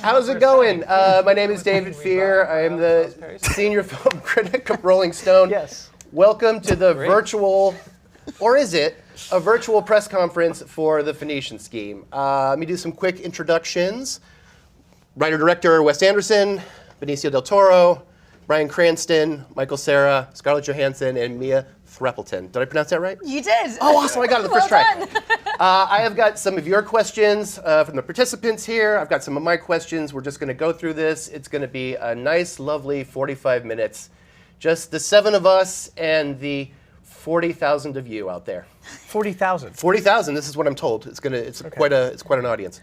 How's it going? My name is David Fear. I am the senior film critic of Rolling Stone. Yes. Welcome to the virtual, or is it, a virtual press conference for the Phoenician Scheme. Let me do some quick introductions. Writer-director Wes Anderson, Benicio del Toro, Bryan Cranston, Michael Cera, Scarlett Johansson, and Mia Threapleton. Did I pronounce that right? You did. Oh, awesome. I got it the first try. Done. I have got some of your questions from the participants here. I've got some of my questions. We're just going to go through this. It's going to be a nice, lovely 45 minutes. Just the 7 of us and the 40,000 of you out there. 40,000. 40,000. This is what I'm told. It's quite an audience.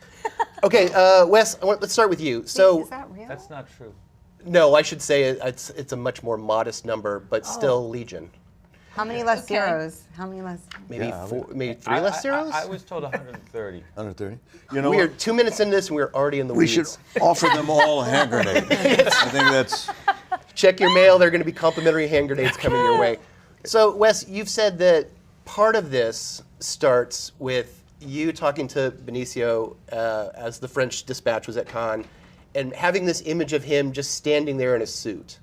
Okay, Wes, let's start with you. So is that real? That's not true. no, I should say it's a much more modest number, but still legion. How many less zeros? How many less? Maybe maybe 3 less zeros. I was told 130. 130. You know, We are 2 minutes into this, and we're already in the we weeds. should offer them all a hand grenade. I think that's. Check your mail. There are going to be complimentary hand grenades coming your way. So, Wes, you've said that part of this starts with you talking to Benicio as the French dispatch was at Cannes, and having this image of him just standing there in a suit.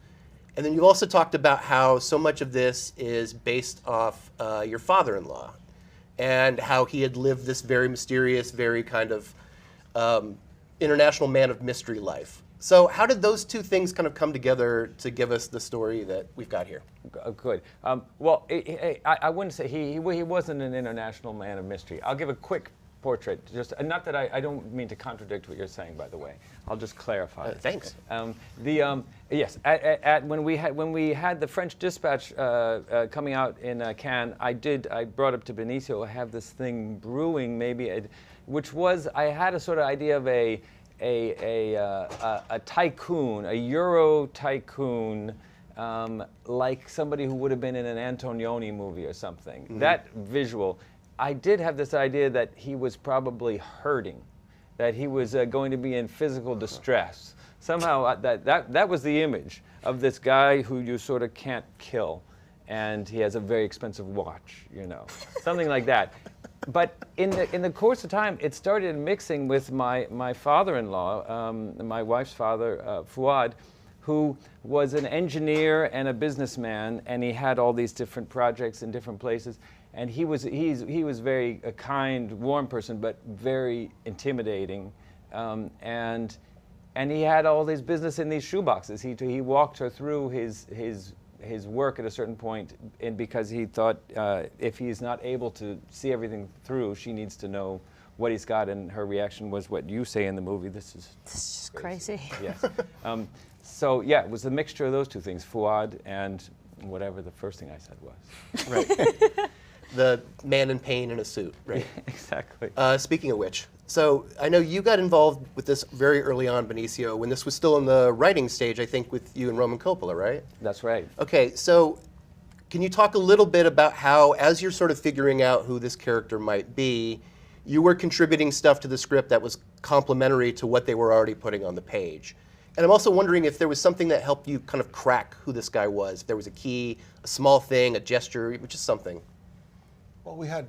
And then you've also talked about how so much of this is based off your father-in-law, and how he had lived this very mysterious, very kind of international man of mystery life. So how did those two things kind of come together to give us the story that we've got here? Good. Well, I wouldn't say he wasn't an international man of mystery. I'll give a quick portrait. Just not that I don't mean to contradict what you're saying, by the way. I'll just clarify. Thanks. Yes. When we had the French Dispatch coming out in Cannes, I brought up to Benicio, I have this thing brewing, which was I had a sort of idea of a tycoon, a Euro tycoon, like somebody who would have been in an Antonioni movie or something. Mm-hmm. That visual. I did have this idea that he was probably hurting, that he was going to be in physical distress. Somehow that was the image of this guy who you sort of can't kill, and he has a very expensive watch, something like that. But in the course of time, it started mixing with my father-in-law, my wife's father, Fuad, who was an engineer and a businessman, and he had all these different projects in different places. And he was very a kind, warm person, but very intimidating. And he had all this business in these shoeboxes. He walked her through his work at a certain point, and because he thought if he's not able to see everything through, she needs to know what he's got, and her reaction was what you say in the movie. This is just crazy. Yes. So yeah, it was a mixture of those two things, Fuad and whatever the first thing I said was. Right. The man in pain in a suit, right? Exactly. Speaking of which, so I know you got involved with this very early on, Benicio, when this was still in the writing stage, I think, with you and Roman Coppola, right? That's right. Okay, so can you talk a little bit about how, as you're sort of figuring out who this character might be, you were contributing stuff to the script that was complementary to what they were already putting on the page? And I'm also wondering if there was something that helped you kind of crack who this guy was, if there was a key, a small thing, a gesture, which is something. Well, we had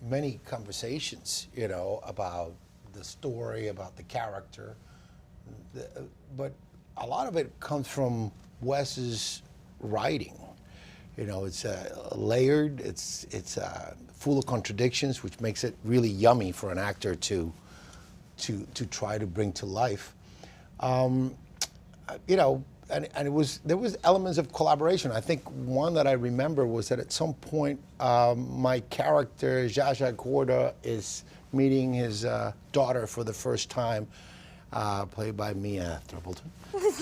many conversations, about the story, about the character, but a lot of it comes from Wes's writing. It's layered, it's full of contradictions, which makes it really yummy for an actor to try to bring to life. And there was elements of collaboration. I think one that I remember was that at some point my character Zsa-Zsa is meeting his daughter for the first time, played by Mia Threapleton,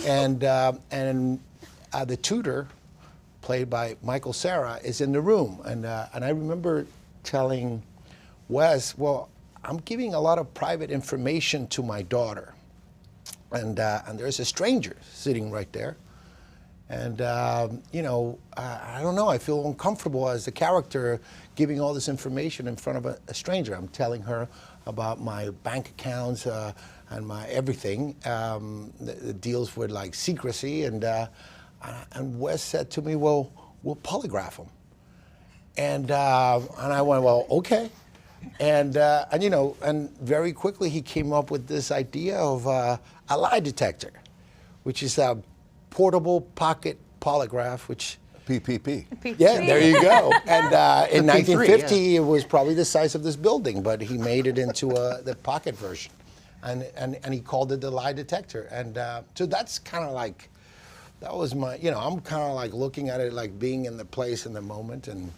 and the tutor, played by Michael Cera, is in the room, and I remember telling Wes, well, I'm giving a lot of private information to my daughter. And there's a stranger sitting right there. And, I don't know, I feel uncomfortable as the character giving all this information in front of a stranger. I'm telling her about my bank accounts and my everything that deals with like secrecy. And Wes said to me, well, we'll polygraph him. And I went, well, okay. And you know, and very quickly he came up with this idea of a lie detector, which is a portable pocket polygraph, which PPP. yeah, there you go. And in The P3, 1950, it was probably the size of this building, but he made it into the pocket version, and he called it the lie detector. And so that's kind of like, that was my, you know, I'm kind of like looking at it like being in the place in the moment, and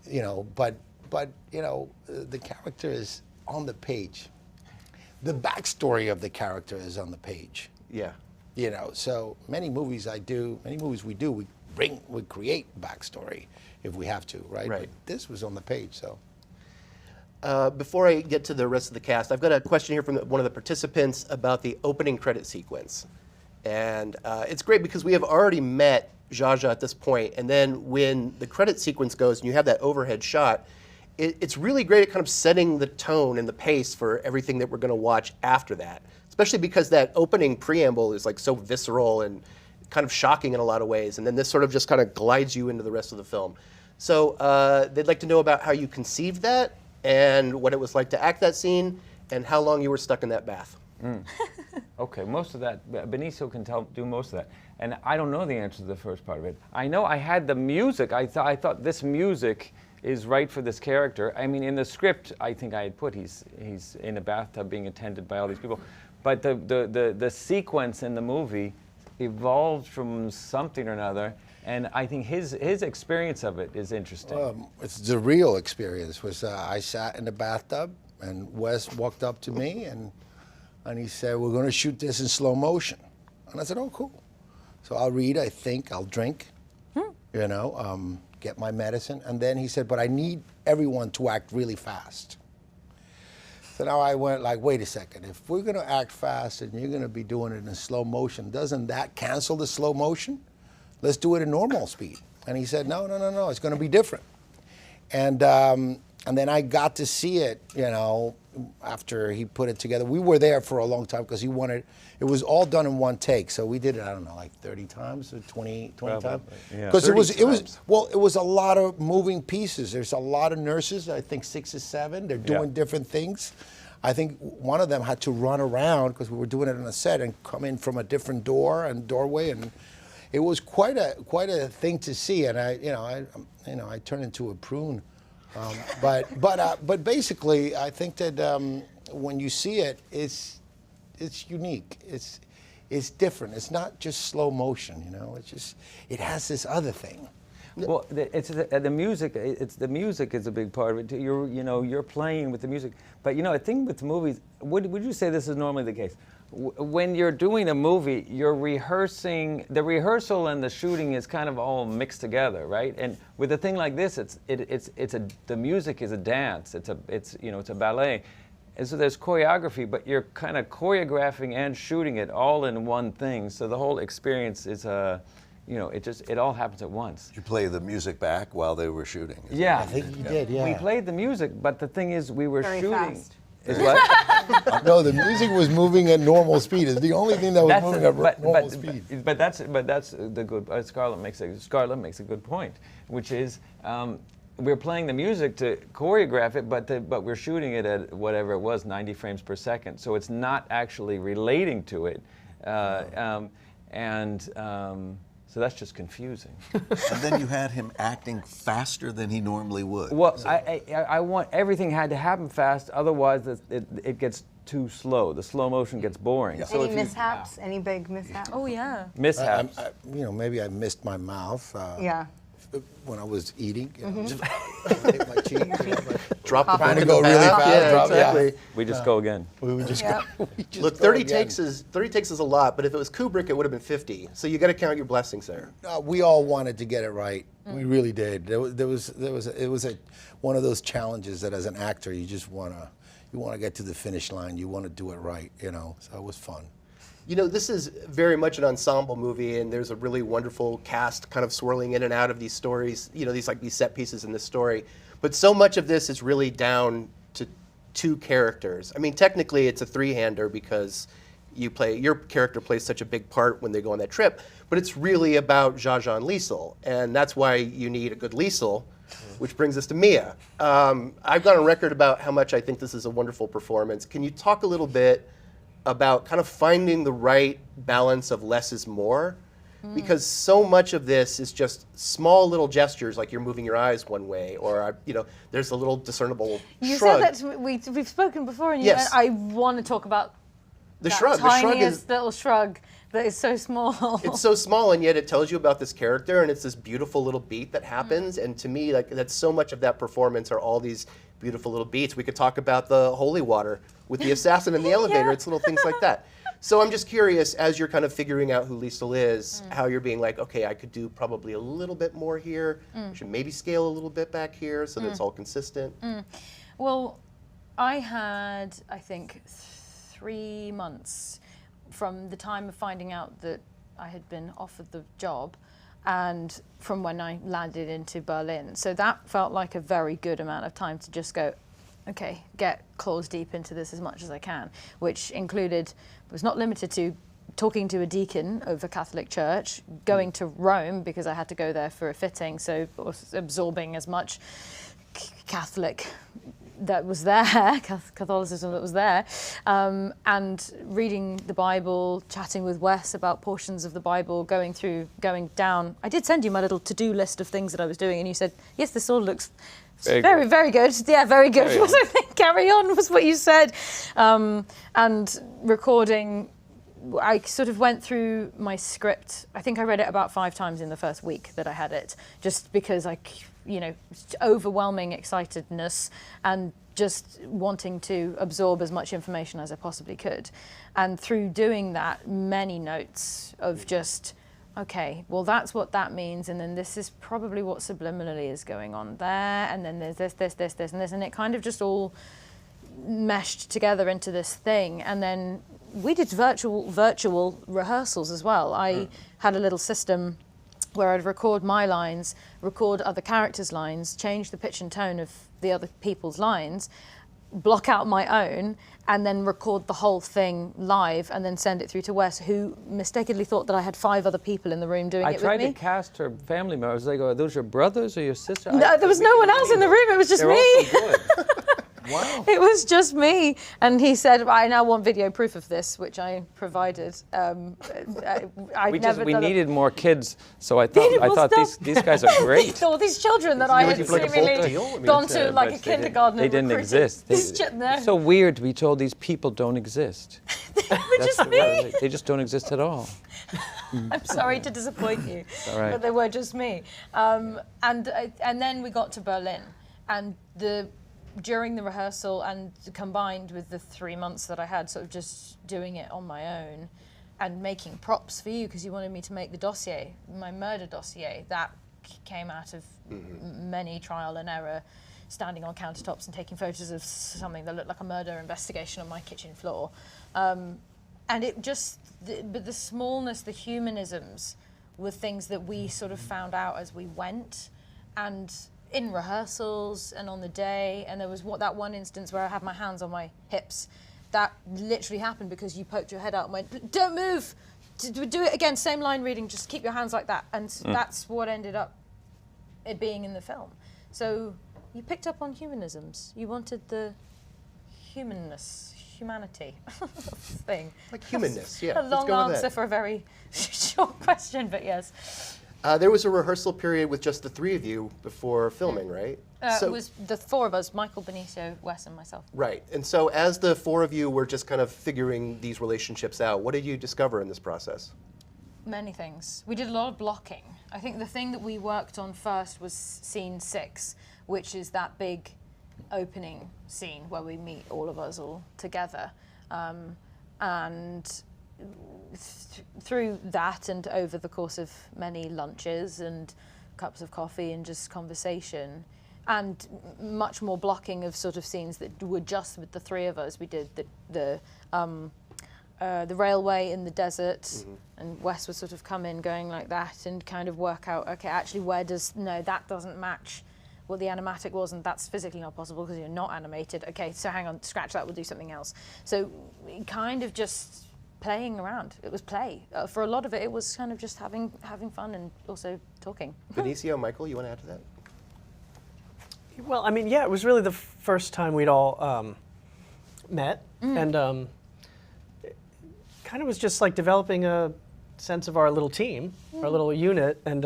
you know, but you know, the character is on the page. The backstory of the character is on the page. Yeah. You know, so many movies we do, we create backstory if we have to, right? Right. But this was on the page, so. Before I get to the rest of the cast, I've got a question here from one of the participants about the opening credit sequence. And it's great because we have already met Zsa-Zsa at this point, and then when the credit sequence goes and you have that overhead shot, it's really great at kind of setting the tone and the pace for everything that we're going to watch after that, especially because that opening preamble is like so visceral and kind of shocking in a lot of ways, and then this sort of just kind of glides you into the rest of the film. So they'd like to know about how you conceived that and what it was like to act that scene and how long you were stuck in that bath. Okay, most of that, Benicio can do most of that. And I don't know the answer to the first part of it. I know I had the music. I thought this music is right for this character. I mean, in the script, I think I had put he's in a bathtub being attended by all these people. But the sequence in the movie evolved from something or another, and I think his experience of it is interesting. It's the real experience. Was I sat in the bathtub, and Wes walked up to me, and he said, "We're going to shoot this in slow motion." And I said, "Oh, cool." So I'll read, I think, I'll drink, you know, get my medicine. And then he said, "But I need everyone to act really fast." So now I went like, wait a second, if we're going to act fast and you're going to be doing it in slow motion, doesn't that cancel the slow motion? Let's do it in normal speed. And he said, no, it's going to be different. And then I got to see it, you know, after he put it together. We were there for a long time because he wanted, it was all done in one take. So we did it, I don't know, like 30 times or 20 times. Yeah. Because it 30 was, well, it was a lot of moving pieces. There's a lot of nurses, I think 6 or 7. They're doing different things. I think one of them had to run around because we were doing it on a set and come in from a different doorway, and it was quite a thing to see. And I turned into a prune. But basically, I think that when you see it, it's unique. It's different. It's not just slow motion, you know. It has this other thing. Well, it's the music. It's the music is a big part of it too. You're playing with the music. But I think with movies, would you say this is normally the case? When you're doing a movie, you're rehearsing. The rehearsal and the shooting is kind of all mixed together, right? And with a thing like this, the music is a dance. It's a ballet. And so there's choreography, but you're kind of choreographing and shooting it all in one thing. So the whole experience is it all happens at once. Did you play the music back while they were shooting? Yeah. I think you did, yeah. We played the music, but the thing is, we were Very shooting. fast. Is what? No, the music was moving at normal speed. It's the only thing that was moving at normal speed. But that's the good. Scarlett makes a good point, which is we're playing the music to choreograph it, but we're shooting it at whatever it was, 90 frames per second. So it's not actually relating to it, so that's just confusing. And then you had him acting faster than he normally would. Well, I want everything had to happen fast, otherwise it gets too slow. The slow motion gets boring. Yeah. So Any if you- mishaps? Any big mishaps? Oh yeah. mishaps. Maybe I missed my mouth. Yeah. When I was eating, just hit my cheek. Drop the Trying book to in go the really bath. fast. Yeah, drop- exactly. We just go again. We would just Yep. go. we just Look, go 30 again. takes is a lot, but if it was Kubrick, it would have been 50. So you got to count your blessings there. We all wanted to get it right. We really did. It was one of those challenges that as an actor you just wanna get to the finish line. You want to do it right, So it was fun. This is very much an ensemble movie, and there's a really wonderful cast kind of swirling in and out of these stories, these set pieces in this story. But so much of this is really down to 2 characters. I mean, technically it's a 3-hander because your character plays such a big part when they go on that trip, but it's really about Zsa-Zsa and Liesl, and that's why you need a good Liesl which brings us to Mia. I've gone on record about how much I think this is a wonderful performance. Can you talk a little bit about kind of finding the right balance of less is more? Because so much of this is just small little gestures, like you're moving your eyes one way, or there's a little discernible You shrug. said that we've spoken before, and Yes. I want to talk about The that shrug. The shrug tiniest is little shrug that is so small. it's so small, and yet it tells you about this character, and it's this beautiful little beat that happens. And to me, like that's so much of that performance are all these beautiful little beats. We could talk about the holy water with the assassin in the elevator. Yeah. It's little things like that. So I'm just curious, as you're kind of figuring out who Liesl is, how you're being like, okay, I could do probably a little bit more here. I should maybe scale a little bit back here so that it's all consistent. Well, I had, I think, 3 months from the time of finding out that I had been offered the job and from when I landed into Berlin. So that felt like a very good amount of time to just go, okay, get claws deep into this as much as I can, which included, was not limited to talking to a deacon of a Catholic church, going to Rome because I had to go there for a fitting, so absorbing as much Catholic that was there, Catholicism that was there, and reading the Bible, chatting with Wes about portions of the Bible, going down. I did send you my little to-do list of things that I was doing, and you said, yes, this all looks very, very good. Yeah, very good. Carry on. I think carry on was what you said. And recording, I sort of went through my script. I think I read it about 5 times in the first week that I had it, just because overwhelming excitedness and just wanting to absorb as much information as I possibly could. And through doing that, many notes of just, okay, well, that's what that means, and then this is probably what subliminally is going on there, and then there's this, and this, and it kind of just all meshed together into this thing. And then we did virtual rehearsals as well. I had a little system where I'd record my lines, record other characters' lines, change the pitch and tone of the other people's lines, block out my own, and then record the whole thing live and then send it through to Wes, who mistakenly thought that I had 5 other people in the room doing it with me. I tried to cast her family members. I was like, are those your brothers or your sister? No, there was no one else in the room. It was just They're me. all so good. Wow. It was just me. And he said, I now want video proof of this, which I provided. We needed more kids, so I thought these guys are great. All these children that I had like a bulk seemingly deal? I mean, gone to like a But kindergarten. They and didn't recruited. exist. No. It's so weird to be told these people don't exist. Just me. They just don't exist at all. I'm sorry to disappoint you, all right. but they were just me. And then we got to Berlin, and during the rehearsal and combined with the 3 months that I had sort of just doing it on my own and making props for you because you wanted me to make the dossier, my murder dossier, that came out of many trial and error, standing on countertops and taking photos of something that looked like a murder investigation on my kitchen floor. And it just, but the smallness, the humanisms were things that we sort of found out as we went, and in rehearsals and on the day. And there was that one instance where I had my hands on my hips. That literally happened because you poked your head out and went, don't move, do it again, same line reading, just keep your hands like that. And that's what ended up it being in the film. So you picked up on humanisms. You wanted the humanity thing. Like humanness, yeah. A Let's long go with answer that. for a very short question, but yes. There was a rehearsal period with just the 3 of you before filming, right? It was the 4 of us, Michael, Benicio, Wes, and myself. Right. And so as the 4 of you were just kind of figuring these relationships out, what did you discover in this process? Many things. We did a lot of blocking. I think the thing that we worked on first was scene 6, which is that big opening scene where we meet all of us all together. And through that and over the course of many lunches and cups of coffee and just conversation and much more blocking of sort of scenes that were just with the 3 of us. We did the railway in the desert, and Wes would sort of come in going like that and kind of work out, okay, actually that doesn't match what the animatic was, and that's physically not possible because you're not animated. Okay, so hang on, scratch that, we'll do something else. So kind of just playing around. It was play. For a lot of it, it was kind of just having fun and also talking. Benicio, Michael, you want to add to Well, I mean, yeah, it was really the first time we'd all met, and it kind of was just like developing a sense of our little team, our little unit, and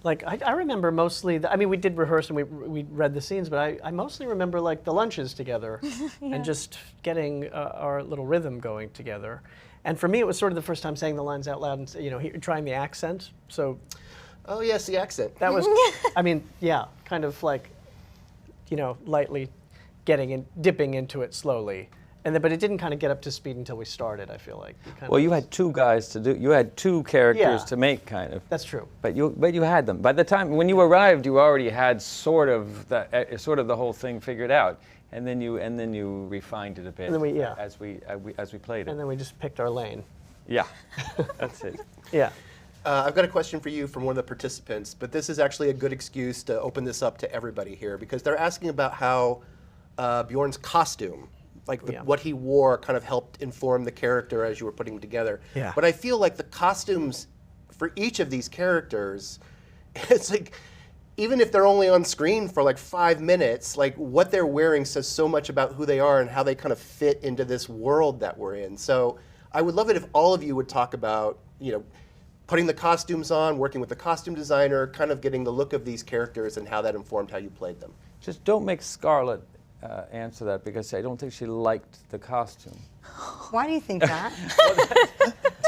like I remember mostly. I mean, we did rehearse and we read the scenes, but I mostly remember like the lunches together, and just getting our little rhythm going together. And for me, it was sort of the first time saying the lines out loud and trying the accent. So. Oh yes, the accent. That was, I mean, yeah, kind of like, lightly dipping into it slowly. And then, but it didn't kind of get up to speed until we started, I feel like. Well, you had two guys to do, you had two characters Yeah. to make, kind of. That's true. But you had them. By the time, when you arrived, you already had sort of the whole thing figured out. And then you refined it a bit And then as we played it. And then we just picked our lane. Yeah, that's it. Yeah. I've got a question for you from one of the participants, but this is actually a good excuse to open this up to everybody here, because they're asking about how Bjorn's costume, like what he wore, kind of helped inform the character as you were putting him together. Yeah. But I feel like the costumes for each of these characters, it's like, even if they're only on screen for like 5 minutes, like what they're wearing says so much about who they are and how they kind of fit into this world that we're in. So I would love it if all of you would talk about, putting the costumes on, working with the costume designer, kind of getting the look of these characters and how that informed how you played them. Just don't make Scarlett answer that, because I don't think she liked the costume. Why do you think that?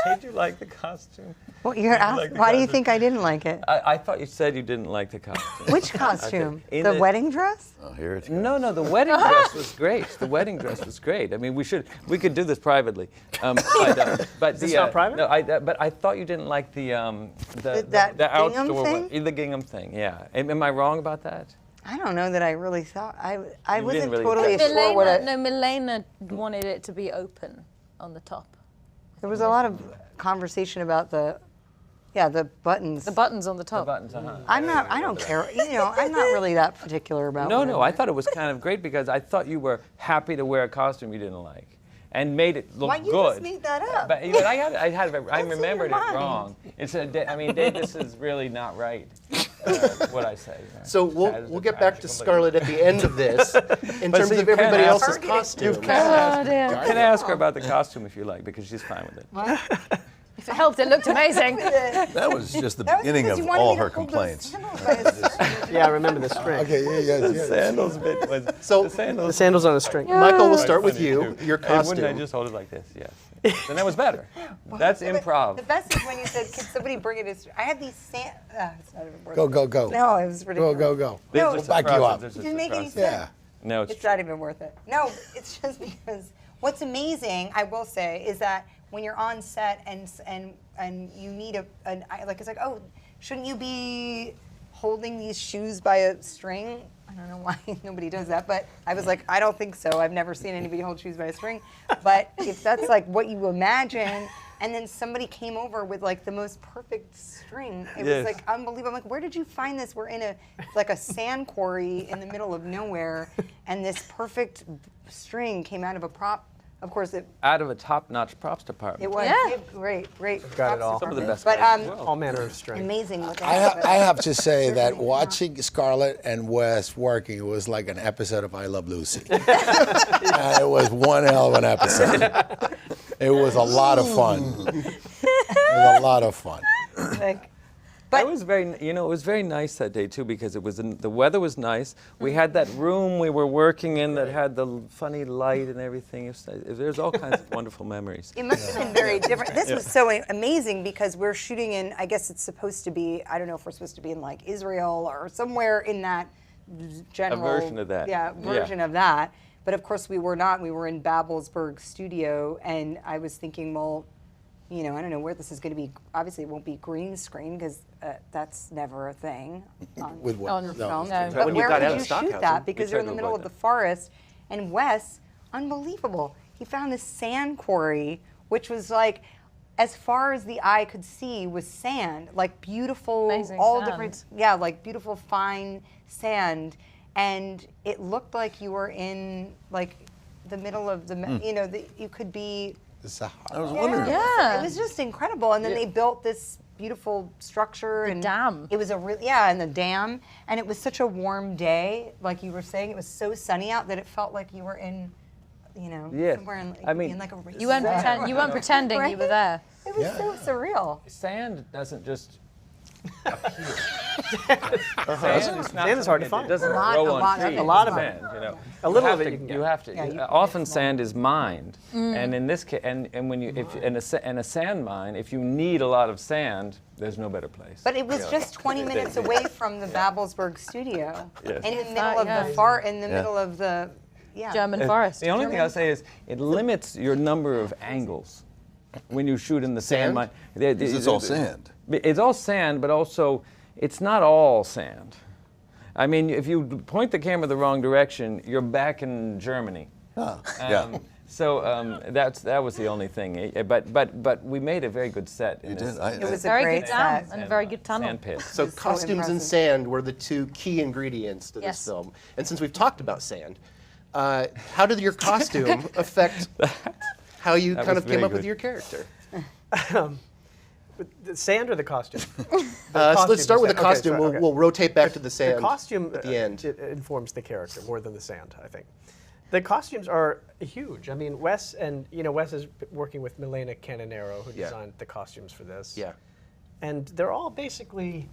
Did you like the costume? Well, you're asking, why do you think I didn't like it? I thought you said you didn't like the costume. Which costume? In The the- wedding dress? Oh, here it goes. No, the wedding dress was great. The wedding dress was great. I mean, we could do this privately. But this not private? No, but I thought you didn't like the That the gingham outdoor thing? one. The gingham thing. Yeah. Am I wrong about that? I don't know that I really thought. I You wasn't didn't really totally get sure what I. Milena wanted it to be open on the top. There was a lot of conversation about the buttons. The buttons on the top. The buttons. Uh-huh. I don't care. I'm not really that particular about. No, I thought it was kind of great, because I thought you were happy to wear a costume you didn't like, and made it look Why good. you just made that up? But I remembered it mind? wrong. It's Dave, this is really not right. What I say. Right? So we'll get back to Scarlett at the end of this in But terms so you of everybody can else's ask- costume. You can ask her about the costume if you like, because she's fine with it. If it helped, it looked amazing. That was just the beginning because of you wanted all me to her hold those complaints. sandals by a string. Yeah, I remember the string. Okay, The sandals bit was. So- the The sandals. sandals on a string. Michael, we'll start with you. Your Hey, wouldn't I costume. just hold it like this? Yes. Then that was better. That's improv. The best is when you said, "Can somebody bring it?" I had these it's not even worth Go, it. go, go. No, it was ridiculous. Go. There's No, just We'll a back you process, up. there's It just didn't a make any process. sense. Yeah. No, It's not even worth it. No, it's just because what's amazing, I will say, is that when you're on set and you need it's like, oh, shouldn't you be holding these shoes by a string? I don't know why nobody does that, but I was like, I don't think so. I've never seen anybody hold shoes by a string. But if that's like what you imagine, and then somebody came over with like the most perfect string, it Yes. was like unbelievable. I'm like, where did you find this? We're in like a sand quarry in the middle of nowhere, and this perfect string came out of a prop. Of course, it Out of a top-notch props department. was Yeah. great. got it all. Some of the best But guys in the world. All manner of string. amazing. What they I have. have to say that watching Scarlett and Wes working was like an episode of I Love Lucy. It was one hell of an episode. It was a lot of fun. It was a lot of fun. Like, It was it was very nice that day too, because it was the weather was nice. We had that room we were working in that had the funny light and everything. There's all kinds of wonderful memories. it must have been very different. This was so amazing because we're shooting in, I guess it's supposed to be, I don't know if we're supposed to be in like Israel or somewhere in that general. version of that. Yeah, version of that. But of course we were not. We were in Babelsberg studio, and I was thinking, well, I don't know where this is going to be. Obviously, it won't be green screen because that's never a thing on, With what? on No. film. No. But When you where got would out of you shoot Stockhausen, that? Because we you're in tried the to middle of avoid the forest. And Wes, unbelievable. He found this sand quarry, which was like, as far as the eye could see, was sand, like beautiful, Amazing all sand. different, like beautiful fine sand, and it looked like you were in like the middle of the, you could be. The Sahara. I was wondering. Yeah. It was just incredible. And then they built this beautiful structure and dam. It was and the dam, and it was such a warm day, like you were saying. It was so sunny out that it felt like you were in, somewhere in, in like a You weren't pretending you were there. It was so surreal. Sand doesn't just Sand is hard to find. It doesn't A lot grow of on it. trees. A lot of sand, it. A little of it you can You get. have to. Yeah, you can often get small. sand is mined, and in this case, and when you if in a sand mine, if you need a lot of sand, there's no better place. But it was just 20 minutes away from the Babelsberg studio, Yes. in the middle of the in the Yeah. middle of the German forest. The only thing I'll say is it limits your number of angles when you shoot in the sand mine. Because it's all sand. It's all sand, but also it's not all sand. I mean, if you point the camera the wrong direction, you're back in Germany. Yeah. So that was the only thing. But we made a very good set. You did. It was a Very great good dam set. and a very good tunnel. Sand pit. So It's so costumes and impressive. sand were the two key ingredients to this Yes. film. And since we've talked about sand, how did your costume affect how you That kind was of came very up with good. your character? The sand or the costume? So let's start with the Okay, costume. sorry, okay. We'll rotate back to the sand The costume at the end. It informs the character more than the sand, I think. The costumes are huge. I mean, Wes is working with Milena Canonero, who Yeah. designed the costumes for this. Yeah. And they're all basically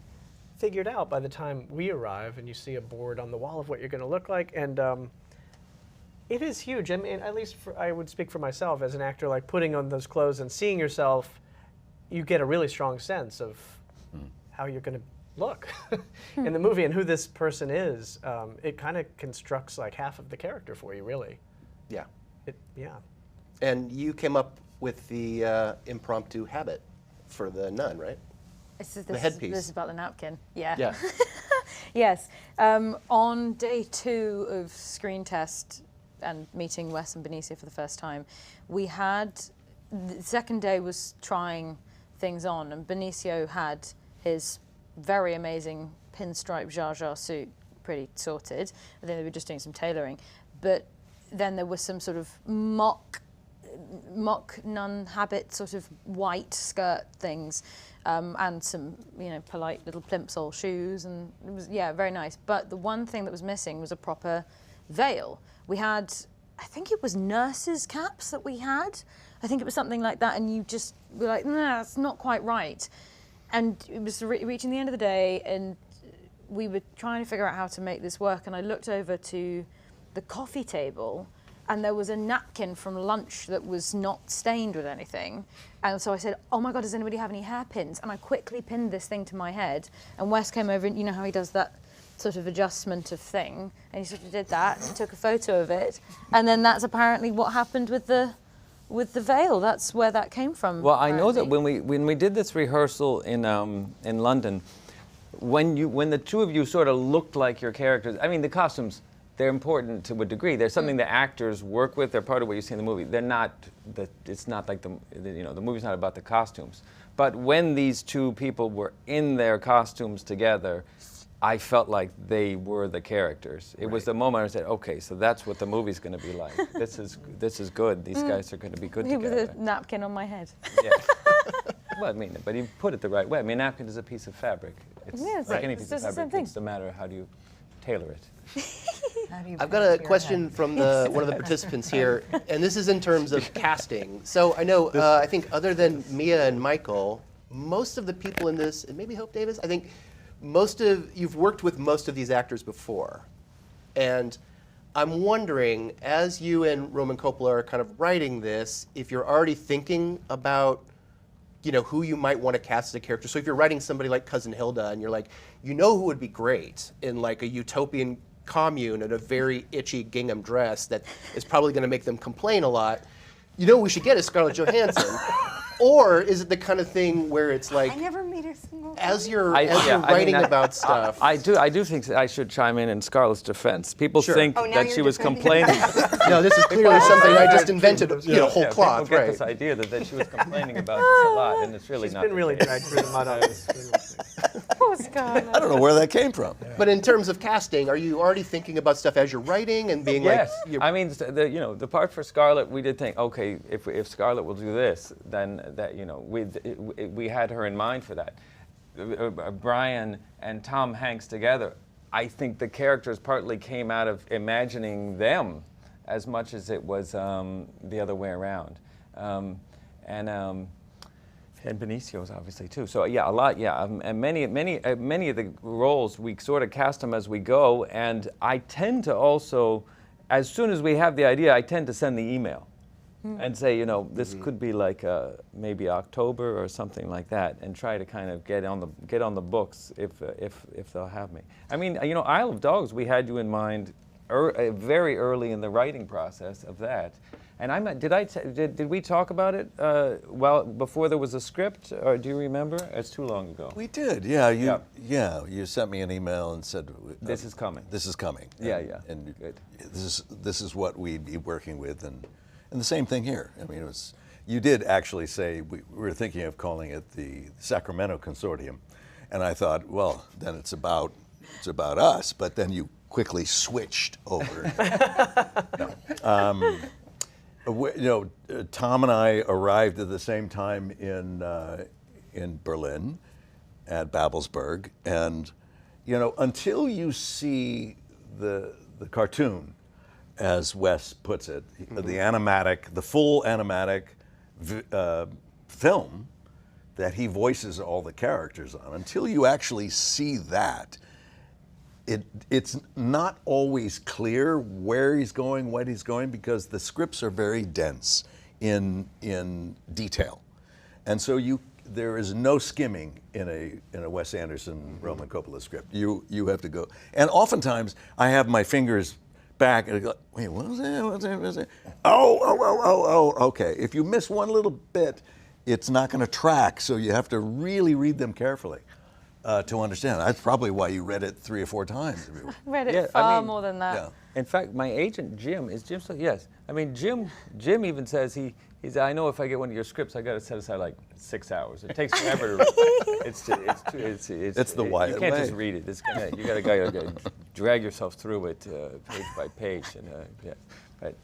figured out by the time we arrive, and you see a board on the wall of what you're going to look like. And it is huge. I mean, at least I would speak for myself as an actor, like putting on those clothes and seeing yourself, you get a really strong sense of how you're going to look in the movie and who this person is. It kind of constructs like half of the character for you, really. Yeah. Yeah. And you came up with the impromptu habit for the nun, right? This headpiece. This is about the napkin. Yeah. Yeah. Yes. On day 2 of screen test and meeting Wes and Benicio for the first time, the second day was trying things on, and Benicio had his very amazing pinstripe Zsa-Zsa suit pretty sorted. I think they were just doing some tailoring. But then there was some sort of mock nun habit, sort of white skirt things, and some polite little plimsoll shoes, and it was very nice. But the one thing that was missing was a proper veil. We had, I think it was nurses' caps that we had. I think it was something like that, and you just were like, nah, that's not quite right. And it was reaching the end of the day, and we were trying to figure out how to make this work, and I looked over to the coffee table, and there was a napkin from lunch that was not stained with anything. And so I said, oh my God, does anybody have any hairpins? And I quickly pinned this thing to my head, and Wes came over, and you know how he does that sort of adjustment of thing, and he sort of did that, and took a photo of it, and then that's apparently what happened with the veil. That's where that came from. Well, I know that apparently. when we did this rehearsal in London, when the two of you sort of looked like your characters, I mean, the costumes, they're important to a degree. They're something the actors work with. They're part of what you see in the movie. They're not. It's not like the movie's not about the costumes. But when these two people were in their costumes together, I felt like they were the characters. It was the moment I said, okay, so that's what the movie's going to be like. This is good. These guys are going to be good together. With a napkin on my head. Yeah. Well, I mean, but you put it the right way. I mean, a napkin is a piece of fabric. It's Yeah, it's like right. any It's piece of just the same fabric. thing. It's a matter of how do you tailor it. I've got a question from one of the participants here, and this is in terms of casting. So I know, I think other than Mia and Michael, most of the people in this, and maybe Hope Davis, I think you've worked with most of these actors before. And I'm wondering, as you and Roman Coppola are kind of writing this, if you're already thinking about who you might want to cast as a character. So if you're writing somebody like Cousin Hilda, and you're like, who would be great in like a utopian commune in a very itchy gingham dress that is probably going to make them complain a lot, we should get is Scarlett Johansson. Or is it the kind of thing where it's like, I never made a single. as you're writing about stuff? I do think I should chime in Scarlett's defense. People Sure. think Oh, now that you're she was defending complaining. No, this is clearly something I just invented, whole Yeah, cloth, people get right? this idea that she was complaining about this a lot, and it's really She's not been the really case. dragged through the mud on this. Poor Scarlett. I don't know where that came from. But in terms of casting, are you already thinking about stuff as you're writing and being Yes, like? You're, I mean, the part for Scarlett, we did think, okay, if Scarlett will do this, then that we had her in mind for that. Bryan and Tom Hanks together, I think the characters partly came out of imagining them as much as it was the other way around, and Benicio's obviously too. So yeah, a lot. Yeah, and many of the roles we sort of cast them as we go. And I tend to also, as soon as we have the idea, I tend to send the email and say, this could be like maybe October or something like that, and try to kind of get on the books if they'll have me. I mean, Isle of Dogs, we had you in mind very early in the writing process of that. And did we talk about it before there was a script, or do you remember? It's too long ago. We did, yeah. You sent me an email and said, this is coming. This is coming. Yeah. And good. This is what we'd be working with, and the same thing here. I mean, you did actually say we were thinking of calling it the Sacramento Consortium, and I thought, well, then it's about us. But then you quickly switched over. Tom and I arrived at the same time in Berlin at Babelsberg, and until you see the cartoon, as Wes puts it, the full animatic film that he voices all the characters on, until you actually see that, it's not always clear where he's going, what he's going, because the scripts are very dense in detail, and so there is no skimming in a Wes Anderson, Roman Coppola script. You have to go, and oftentimes I have my fingers back and I go, wait, what was that? What was that? Oh, okay. If you miss one little bit, it's not going to track, so you have to really read them carefully to understand. That's probably why you read it 3 or 4 times. I read it far more than that. Yeah. In fact, my agent Jim yes. I mean, Jim even says he's. I know if I get one of your scripts, I got to set aside like 6 hours. It takes forever to. It's the Wyatt You can't way. just read it. You got to drag yourself through it page by page, and But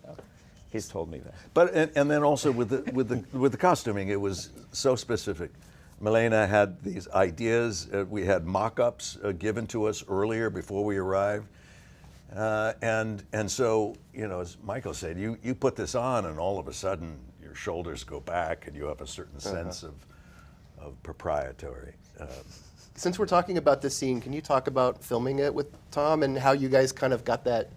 he's told me that. But and then also with the costuming, it was so specific. Milena had these ideas. We had mock-ups given to us earlier before we arrived. And so, as Michael said, you put this on and all of a sudden your shoulders go back and you have a certain sense of proprietary. Since we're talking about this scene, can you talk about filming it with Tom and how you guys kind of got that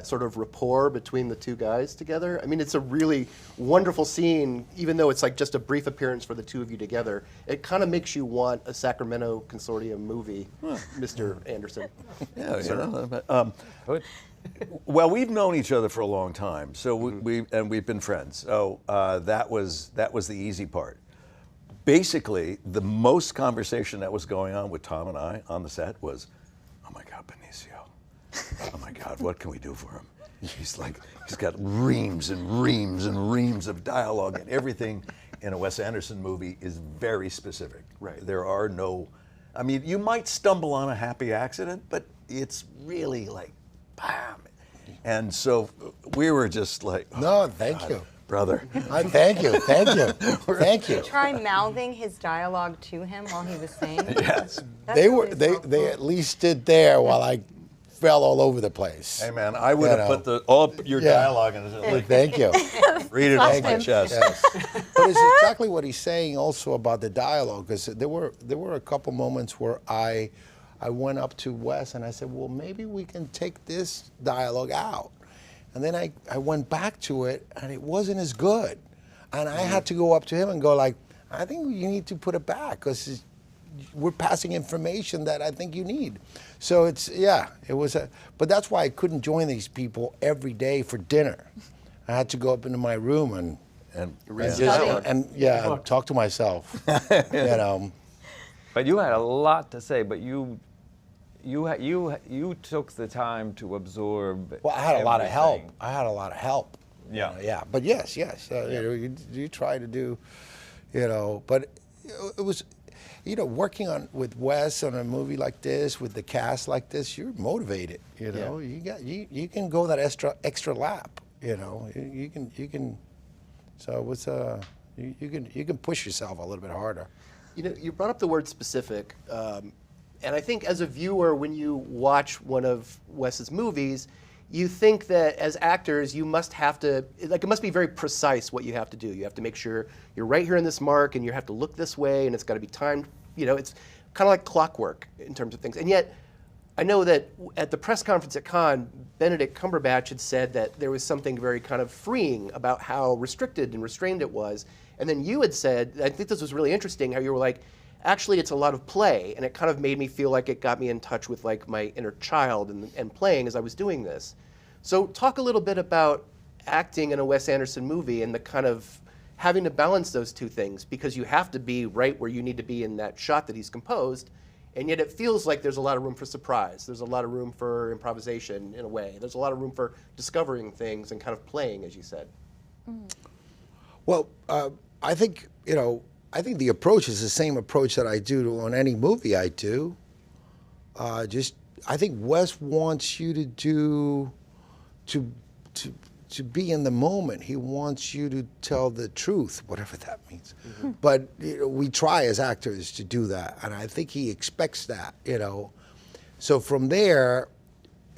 sort of rapport between the two guys together? I mean, it's a really wonderful scene, even though it's like just a brief appearance for the two of you together. It kind of makes you want a Sacramento Consortium movie, Mr. Anderson. Yeah, Good. Well, we've known each other for a long time, so we've been friends. So that was the easy part. Basically, the most conversation that was going on with Tom and I on the set was, "Oh my God, Benicio! Oh my God, what can we do for him? He's got reams and reams and reams of dialogue, and everything in a Wes Anderson movie is very specific. Right. There are no, I mean, you might stumble on a happy accident, but it's really like, bam. And so we were just like, No, thank you. brother. Thank you. Thank you. Try mouthing his dialogue to him while he was saying. Yes. They at least stood there while I fell all over the place. Hey man, I would have put all your dialogue in his Thank you. read it off my chest. Yes. But it's exactly what he's saying also about the dialogue, because there were a couple moments where I went up to Wes and I said, well, maybe we can take this dialogue out. And then I went back to it and it wasn't as good. And I had to go up to him and go like, I think you need to put it back because we're passing information that I think you need. So but that's why I couldn't join these people every day for dinner. I had to go up into my room and talk to myself. But you had a lot to say, but you took the time to absorb. Well, I had a lot of help. everything. Yeah. But yes. You try to do, but it was. working with Wes on a movie like this, with the cast like this, you're motivated. You can go that extra lap. You can. So it's you can push yourself a little bit harder. You brought up the word specific, and I think as a viewer, when you watch one of Wes's movies, you think that as actors, you must have to, like, it must be very precise what you have to do. You have to make sure you're right here in this mark, and you have to look this way, and it's got to be timed. It's kind of like clockwork in terms of things. And yet, I know that at the press conference at Cannes, Benedict Cumberbatch had said that there was something very kind of freeing about how restricted and restrained it was. And then you had said, I think this was really interesting, how you were like, actually it's a lot of play, and it kind of made me feel like it got me in touch with like my inner child and playing as I was doing this. So talk a little bit about acting in a Wes Anderson movie and the kind of having to balance those two things, because you have to be right where you need to be in that shot that he's composed, and yet it feels like there's a lot of room for surprise. There's a lot of room for improvisation in a way. There's a lot of room for discovering things and kind of playing, as you said. Well, I think the approach is the same approach that I do on any movie I do. I think Wes wants you to be in the moment. He wants you to tell the truth, whatever that means. Mm-hmm. But we try as actors to do that, and I think he expects that. So from there,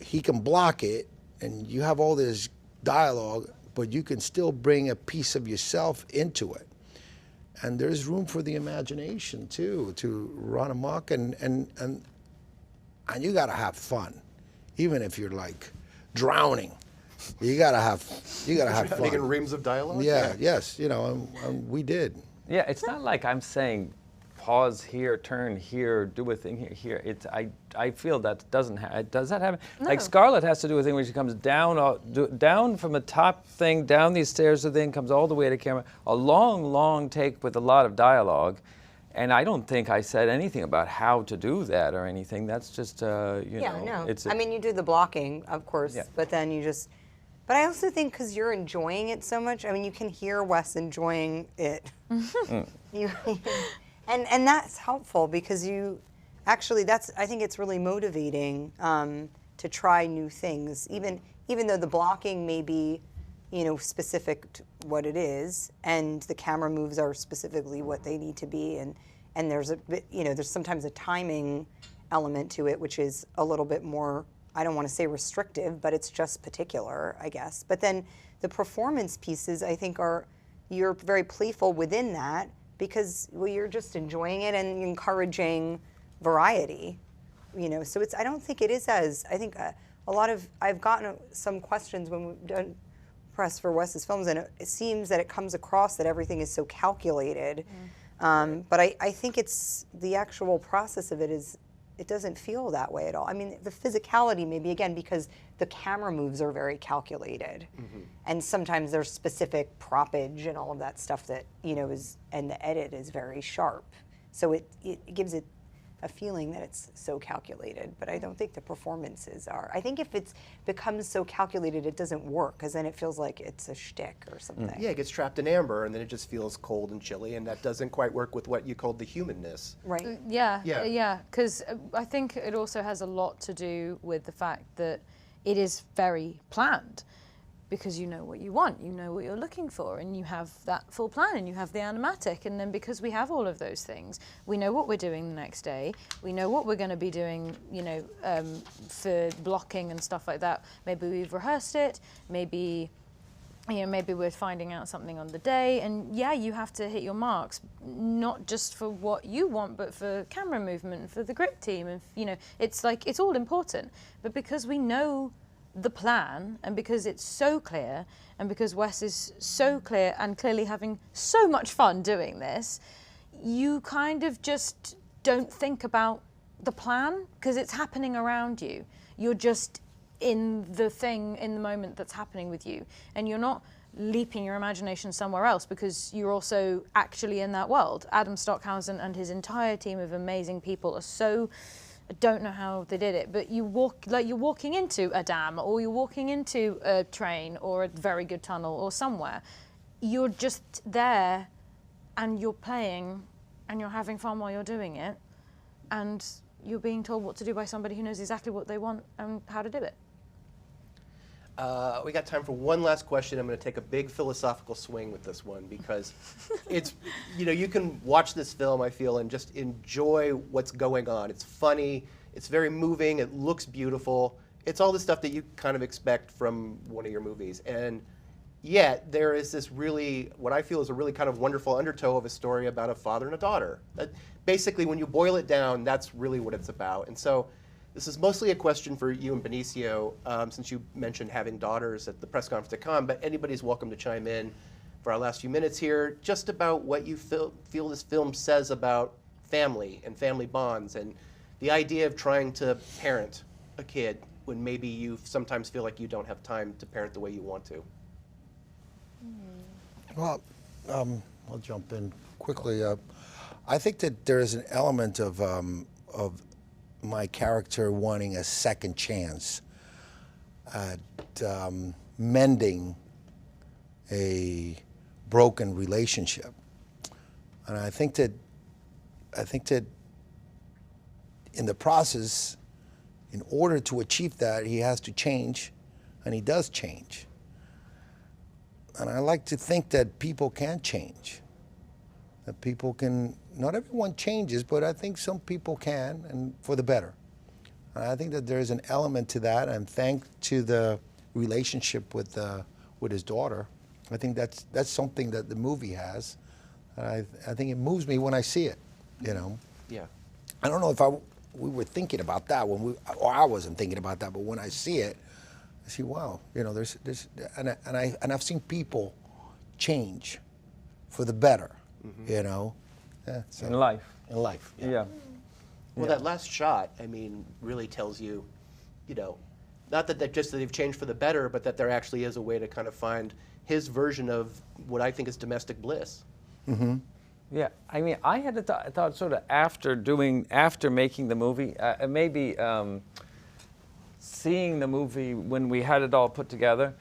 he can block it, and you have all this dialogue, but you can still bring a piece of yourself into it. And there's room for the imagination too, to run amok, and you gotta have fun, even if you're like drowning. You gotta have fun. Making reams of dialogue. Yeah. Yes. And we did. Yeah, it's not like I'm saying pause here, turn here, do a thing here. It's I feel that does that happen? No. Like Scarlett has to do a thing where she comes down from the top thing, down these stairs, the thing comes all the way to camera. A long take with a lot of dialogue, and I don't think I said anything about how to do that or anything. That's just I mean, you do the blocking, of course, but then you just. But I also think because you're enjoying it so much, I mean, you can hear Wes enjoying it. And that's helpful because I think it's really motivating to try new things, even though the blocking may be, specific to what it is, and the camera moves are specifically what they need to be, and there's a bit, there's sometimes a timing element to it, which is a little bit more, I don't want to say restrictive, but it's just particular, I guess. But then the performance pieces, I think, you're very playful within that because you're just enjoying it and encouraging variety, So I don't think it is I think I've gotten some questions when we've done press for Wes's films, and it seems that it comes across that everything is so calculated. But I think it's the actual process of it it doesn't feel that way at all. I mean, the physicality maybe, again, because the camera moves are very calculated. Mm-hmm. And sometimes there's specific propage and all of that stuff that, and the edit is very sharp. So it gives it a feeling that it's so calculated, but I don't think the performances are. I think if it becomes so calculated, it doesn't work, because then it feels like it's a shtick or something. Yeah, it gets trapped in amber, and then it just feels cold and chilly, and that doesn't quite work with what you called the humanness. Right. Because I think it also has a lot to do with the fact that it is very planned. Because you know what you want, you know what you're looking for, and you have that full plan, and you have the animatic, and then because we have all of those things, we know what we're doing the next day, we know what we're going to be doing, for blocking and stuff like that. Maybe we've rehearsed it, maybe we're finding out something on the day, and you have to hit your marks, not just for what you want, but for camera movement, for the grip team, and it's like, it's all important, but because we know the plan, and because it's so clear, and because Wes is so clear and clearly having so much fun doing this, you kind of just don't think about the plan because it's happening around you. You're just in the thing, in the moment that's happening with you, and you're not leaping your imagination somewhere else because you're also actually in that world. Adam Stockhausen and his entire team of amazing people are so, I don't know how they did it, but you're walking into a dam, or you're walking into a train, or a very good tunnel, or somewhere. You're just there, and you're playing and you're having fun while you're doing it, and you're being told what to do by somebody who knows exactly what they want and how to do it. We got time for one last question. I'm going to take a big philosophical swing with this one because it's, you can watch this film, I feel, and just enjoy what's going on. It's funny, it's very moving, it looks beautiful. It's all the stuff that you kind of expect from one of your movies. And yet, there is this really, what I feel is a really kind of wonderful undertow of a story about a father and a daughter. Basically, when you boil it down, that's really what it's about. And so, this is mostly a question for you and Benicio, since you mentioned having daughters at the press conference to come, but anybody's welcome to chime in for our last few minutes here, just about what you feel this film says about family and family bonds and the idea of trying to parent a kid when maybe you sometimes feel like you don't have time to parent the way you want to. Well, I'll jump in quickly. I think that there is an element of my character wanting a second chance at mending a broken relationship, and I think that in the process, in order to achieve that, he has to change, and he does change. And I like to think that people can change. That people can, not everyone changes, but I think some people can, and for the better. And I think that there's an element to that, and thanks to the relationship with his daughter, I think that's something that the movie has. I think it moves me when I see it, Yeah. I don't know if we were thinking about that or I wasn't thinking about that, but when I see it, I see, wow, there's and I've seen people change for the better, Yeah, so, In life. in life. Yeah. Well, that last shot, really tells you, not that they've changed for the better, but that there actually is a way to kind of find his version of what I think is domestic bliss. Yeah, I had a thought sort of after making the movie, maybe seeing the movie when we had it all put together,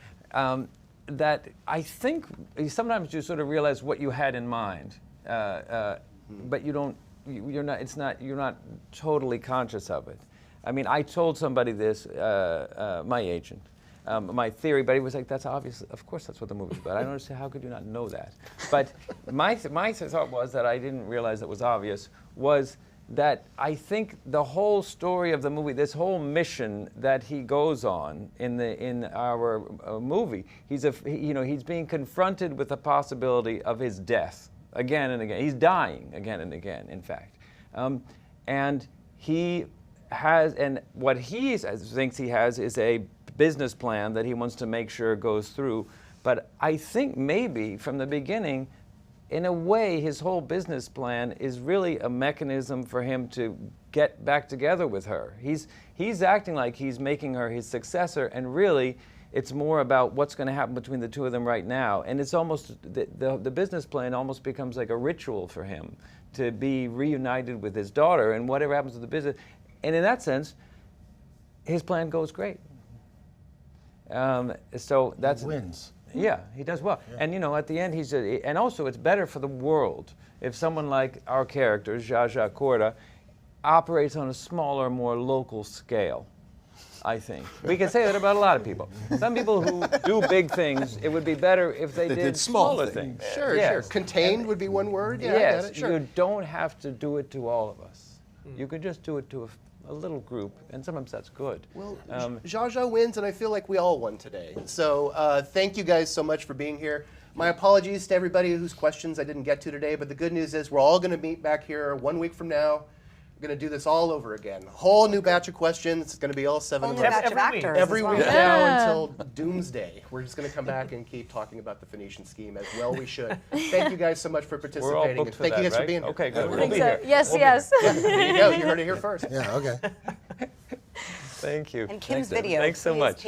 that I think sometimes you sort of realize what you had in mind, but you don't. You're not totally conscious of it. I told somebody this, my agent, my theory, but he was like, "That's obvious. Of course, that's what the movie's about." I don't understand. How could you not know that? But my thought was that I didn't realize it was obvious. Was that I think the whole story of the movie, this whole mission that he goes on in our movie, he's being confronted with the possibility of his death again and again. He's dying again and again, in fact, and he has, and what he thinks he has is a business plan that he wants to make sure goes through. But I think maybe from the beginning, in a way, his whole business plan is really a mechanism for him to get back together with her. He's acting like he's making her his successor, and really, it's more about what's going to happen between the two of them right now. And it's almost, the business plan almost becomes like a ritual for him to be reunited with his daughter, and whatever happens to the business. And in that sense, his plan goes great. So that's He wins. Yeah, he does well. Yeah. And at the end, and also it's better for the world if someone like our character, Zsa-Zsa operates on a smaller, more local scale, I think. We can say that about a lot of people. Some people who do big things, it would be better if they did smaller things. Sure, yes. sure. Contained would be one word. Yeah, yes, I get it. Sure. You don't have to do it to all of us. You could just do it to a little group, and sometimes that's good. Well, Zsa-Zsa wins, and I feel like we all won today. So thank you guys so much for being here. My apologies to everybody whose questions I didn't get to today, but the good news is we're all going to meet back here 1 week from now. We're going to do this all over again. A whole new batch of questions. It's going to be all 7 of Whole them. new batch of actors Every as well. week Yeah. now until doomsday. We're just going to come back and keep talking about the Phoenician scheme, as well we should. Thank you guys so much for participating. We're all and booked for thank you that, guys right? for being here. Okay, good. I We'll think be so. here. Yes, We'll be yes. There you go. You heard it here first. Yeah, okay. Thank you. And Kim's Thanks, video Thanks so is much. Patreon.